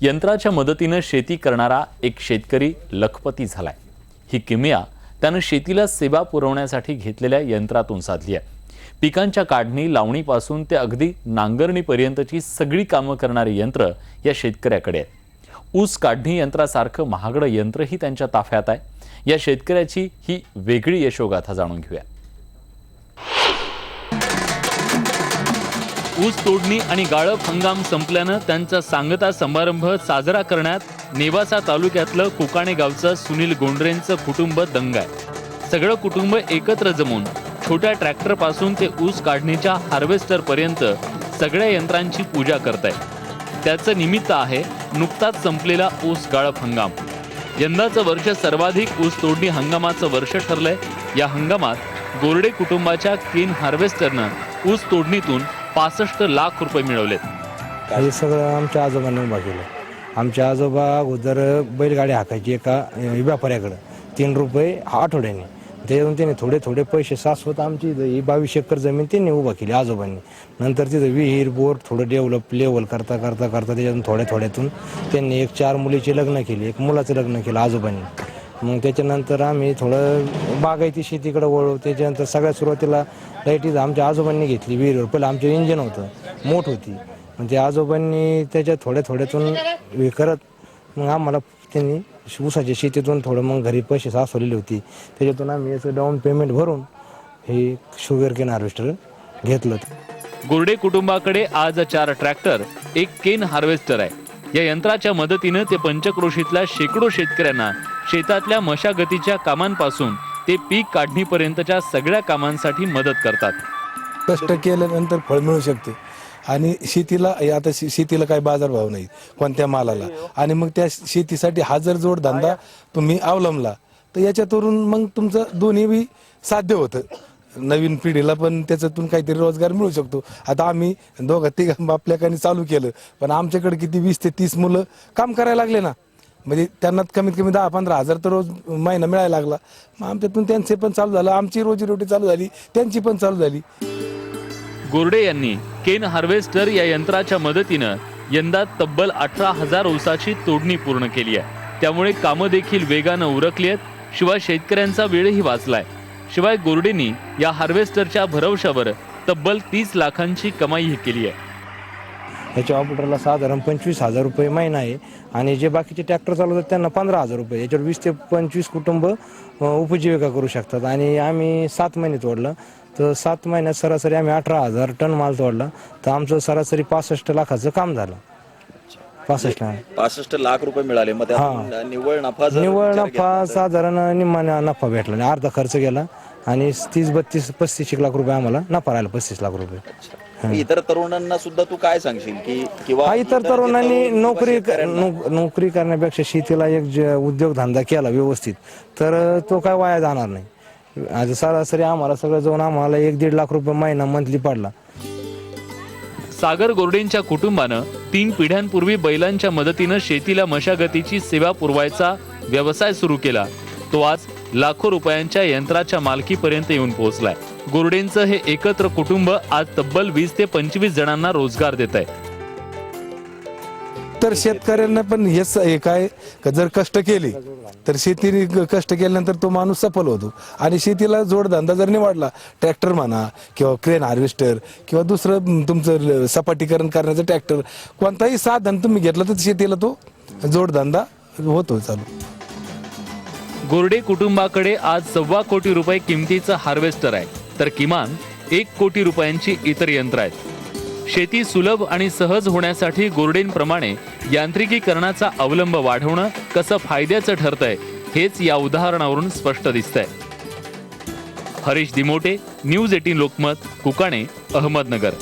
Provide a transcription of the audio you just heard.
यंत्राच्या मदतीने शेती करणारा एक शेतकरी लखपती झालाय। ही किमया त्यानं शेतीला सेवा पुरवण्यासाठी घेतलेल्या यंत्रातून साधली आहे। पिकांच्या काढणी लावणीपासून ते अगदी नांगरणीपर्यंतची सगळी कामं करणारे यंत्र या शेतकऱ्याकडे आहे। ऊस काढणी यंत्रासारखं महागडं यंत्रही त्यांच्या ताफ्यात आहे। या शेतकऱ्याची ही वेगळी यशोगाथा जाणून घेऊया। ऊस तोडणी आणि गाळप हंगाम संपल्यानं त्यांचा सांगता समारंभ साजरा करण्यात नेवासा तालुक्यातलं कुकाणे गावचं सुनील गोंडरेंचं कुटुंब दंग आहे। सगळं कुटुंब एकत्र जमून छोट्या ट्रॅक्टर पासून ते ऊस काढणीच्या हार्वेस्टर पर्यंत सगळ्या यंत्रांची पूजा करताय। त्याचं निमित्त आहे नुकताच संपलेला ऊस गाळप हंगाम। यंदाचं वर्ष सर्वाधिक ऊस तोडणी हंगामाचं वर्ष ठरलंय। या हंगामात गोरडे कुटुंबाच्या केन हार्वेस्टरनं ऊस तोडणीतून 65 लाख रुपये मिळवलेत। हे सगळं आमच्या आजोबांनी उभा केलं। आमच्या आजोबा अगोदर बैलगाडी हाकायची एका व्यापाऱ्याकडे 3 रुपये आठवड्याने, त्याच्यातून त्याने थोडे थोडे पैसे साचवत आमची 22 एकर जमीन त्यांनी उभा केली आजोबांनी। नंतर तिथं विहीर बोर थोडं लेवल करता त्याच्यातून थोड्यातून त्यांनी 4 मुलीचे लग्न केले, 1 मुलाचं लग्न केलं आजोबांनी। मग त्याच्यानंतर आम्ही थोडं बागायती शेतीकडे वळू। त्याच्यानंतर सगळ्यात सुरुवातीला लाईटीच आमच्या आजोबांनी घेतली विहीर। पहिलं आमचं इंजिन होतं, मोठ होती, मग ते आजोबांनी त्याच्या थोड्यातून करत मग आम्हाला त्यांनी ऊसाच्या शेतीतून थोडं मग घरी पैसे साचवलेली होती, त्याच्यातून आम्ही याचं डाऊन पेमेंट भरून हे शुगर केन हार्वेस्टर घेतलं। गोरडे कुटुंबाकडे आज 4 ट्रॅक्टर, 1 केन हार्वेस्टर आहे। या यंत्राच्या मदतीने ते पंचक्रोशीतल्या शेकडो शेतकऱ्यांना शेतातल्या मशागतीच्या कामांपासून ते पीक काढणीपर्यंतच्या सगळ्या कामांसाठी मदत करतात। कष्ट केल्यानंतर फळ मिळू शकते आणि शेतीला काही बाजारभाव नाही कोणत्या मालाला, आणि मग त्या शेतीसाठी हा जर जोडधंदा तुम्ही अवलंबला तर याच्यातून मग तुमचं दोन्ही बी साध्य होतं। नवीन पिढीला पण त्याच्यातून काहीतरी रोजगार मिळू शकतो। आता आम्ही दोघं आपल्याकडे चालू केलं, पण आमच्याकडे किती 20 ते 30 मुलं काम करायला लागले ना, म्हणजे त्यांना कमीत कमी 10-15 हजार तर रोज महिना मिळायला लागला। मग आमच्यातून त्यांचे पण चालू झालं, आमची रोजीरोटी चालू झाली, त्यांची पण चालू झाली। गोरडे यांनी केन हार्वेस्टर या यंत्राच्या मदतीनं यंदा तब्बल 18,000 ऊसाची तोडणी पूर्ण केली आहे। त्यामुळे कामं देखील वेगानं उरकली आहेत, शिवाय शेतकऱ्यांचा वेळही वाचलाय। शिवाय गोरडेंनी या हार्वेस्टरच्या भरवशावर तब्बल 30 लाखांची कमाईही केली आहे। याच्या ऑपरेटरला साधारण 25,000 रुपये महिना आहे, आणि जे बाकीचे ट्रॅक्टर चालवतात त्यांना 15,000 रुपये। याच्यावर 20 ते 25 कुटुंब उपजीविका करू शकतात। आणि आम्ही 7 महिने तोडलं तर 7 महिन्यात सरासरी आम्ही 18,000 टन माल तोडला, तर आमचं सरासरी 65 लाखाचं काम झालं। 65 लाख रुपये मिळाले। मग निव्वळ नफा साधारण निम्मा नफा भेटला, आणि अर्धा खर्च गेला, आणि 30-32-35 लाख रुपये आम्हाला नफा राहिला, 35 लाख रुपये। इतर तरुणांना सुद्धा तू काय सांगशील की किंवा इतर तरुणांनी नोकरी करण्यापेक्षा शेतीला एक उद्योगधंदा केला व्यवस्थित तर तो काय वाया जाणार नाही। आज सरासरी आम्हाला सगळं जाऊन आम्हाला 1-1.5 लाख रुपये महिना मंथली पडला। सागर गोरडेंच्या कुटुंबानं 3 पिढ्यांपूर्वी बैलांच्या मदतीनं शेतीला मशागतीची सेवा पुरवायचा व्यवसाय सुरू केला। तो आज लाखो रुपयांच्या यंत्राच्या मालकीपर्यंत येऊन पोहोचलाय। गोरडेंचं हे एकत्र कुटुंब आज तब्बल 20 ते 25 जणांना रोजगार देत आहे। तर शेतकऱ्यांना पण हे काय, जर कष्ट केले तर शेतीने कष्ट केल्यानंतर तो माणूस सफल होतो। आणि शेतीला जोडधंदा जर निवडला, ट्रॅक्टर म्हणा किंवा क्रेन हार्वेस्टर किंवा दुसरं तुमचं सपाटीकरण करण्याचं ट्रॅक्टर, कोणताही साधन तुम्ही घेतलं तर शेतीला तो जोडधंदा होतो चालू। गोरडे कुटुंबाकडे आज 1.25 कोटी रुपये किमतीचं हार्वेस्टर आहे, तर किमान 1 कोटी रुपयांची इतर यंत्र आहेत। शेती सुलभ आणि सहज होण्यासाठी गोरडेंप्रमाणे यांत्रिकीकरणाचा अवलंब वाढवणं कसं फायद्याचं ठरतंय हेच या उदाहरणावरून स्पष्ट दिसतंय। हरीश दिमोटे, न्यूज 18 लोकमत, कुकाणे, अहमदनगर।